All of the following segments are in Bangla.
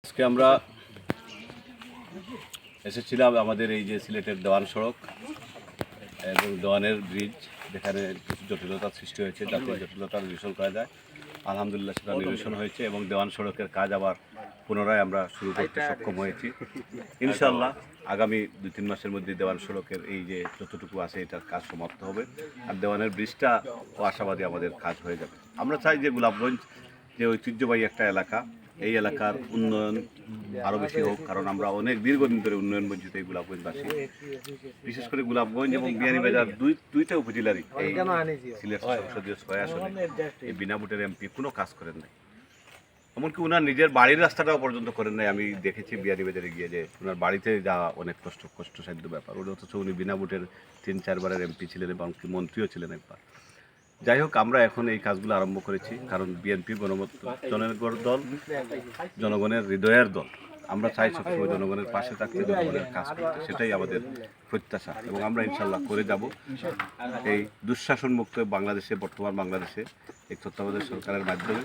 আজকে আমরা এসেছিলাম আমাদের এই যে সিলেটের দেওয়ান সড়ক এবং দেওয়ানের ব্রিজ, যেখানে কিছু জটিলতার সৃষ্টি হয়েছে, যাতে জটিলতা নিরসন করা যায়। আলহামদুলিল্লাহ সেটা নিরসন হয়েছে এবং দেওয়ান সড়কের কাজ আবার পুনরায় আমরা শুরু করতে সক্ষম হয়েছি। ইনশাআল্লাহ আগামী 2-3 মাসের মধ্যে দেওয়ান সড়কের এই যে যতটুকু আছে এটার কাজ সমাপ্ত হবে, আর দেওয়ানের ব্রিজটা ও আশাবাদী আমাদের কাজ হয়ে যাবে। আমরা চাই যে গোলাপগঞ্জ যে ঐতিহ্যবাহী একটা এলাকা, এই এলাকার উন্নয়ন আরও বেশি হোক, কারণ আমরা অনেক দীর্ঘদিন ধরে উন্নয়ন বঞ্চিত এই গোলাপগঞ্জবাসী। বিশেষ করে গোলাপগঞ্জ এবং বিয়ানীবাজার দুইটা উপজেলারই এই সিলেট সংসদীয় 6 আসনে এই বিনা ভোটের এমপি কোনো কাজ করেন নাই, এমনকি ওনার নিজের বাড়ির রাস্তাটাও পর্যন্ত করেন নাই। আমি দেখেছি বিয়ানীবাজারে গিয়ে যে ওনার বাড়িতে যাওয়া অনেক কষ্টসাধ্য ব্যাপার, ওটা অথচ উনি বিনা ভোটের 3-4 বারের এমপি ছিলেন এবং মন্ত্রীও ছিলেন একবার। যাই হোক, আমরা এখন এই কাজগুলো আরম্ভ করেছি, কারণ বিএনপি জনগণের দল, জনগণের হৃদয়ের দল। আমরা চাই সবসময় জনগণের পাশে থাকতে, জনগণের কাজ করতে, সেটাই আমাদের প্রত্যাশা এবং আমরা ইনশাল্লাহ করে যাব। এই দুঃশাসন মুক্ত বাংলাদেশে, বর্তমান বাংলাদেশে এই তত্ত্বাবধায়ক সরকারের মাধ্যমে,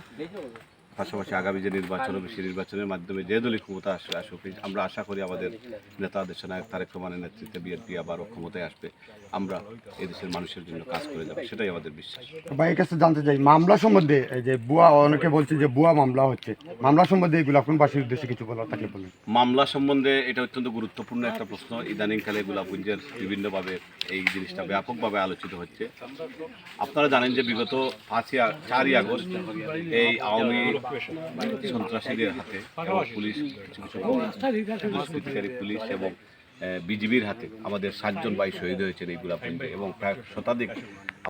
পাশাপাশি আগামী যে নির্বাচন হবে সেই নির্বাচনের মাধ্যমে যে দলই ক্ষমতা আসুক, আমরা আশা করি আমাদের নেতা দেশনায়ক তারেক রহমানের নেতৃত্বে বিএনপি আবারও ক্ষমতায় আসবে। আমরা এই দেশের মানুষের জন্য কাজ করে যাব, সেটাই আমাদের বিশ্বাস। ভাইয়ের কাছে জানতে চাই, মামলা সম্বন্ধে এই যে বুয়া, অনেকে বলছে যে বুয়া মামলা হচ্ছে, মামলা সম্বন্ধে এই গোলাপগঞ্জবাসীর উদ্দেশ্যে কিছু বলার থাকলে বলুন। মামলা সম্বন্ধে এটা অত্যন্ত গুরুত্বপূর্ণ একটা প্রশ্ন। ইদানিংকালে গোলাপগঞ্জের বিভিন্নভাবে এই জিনিসটা ব্যাপকভাবে আলোচিত হচ্ছে। আপনারা জানেন যে বিগত 4ই আগস্ট এই আওয়ামী সন্ত্রাসীদের হাতে এবং পুলিশ, কিছু দুষ্কৃতিকারী পুলিশ এবং বিজিবির হাতে আমাদের 7 জন ভাই শহীদ হয়েছেন এই গোলাপগঞ্জে, এবং প্রায় শতাধিক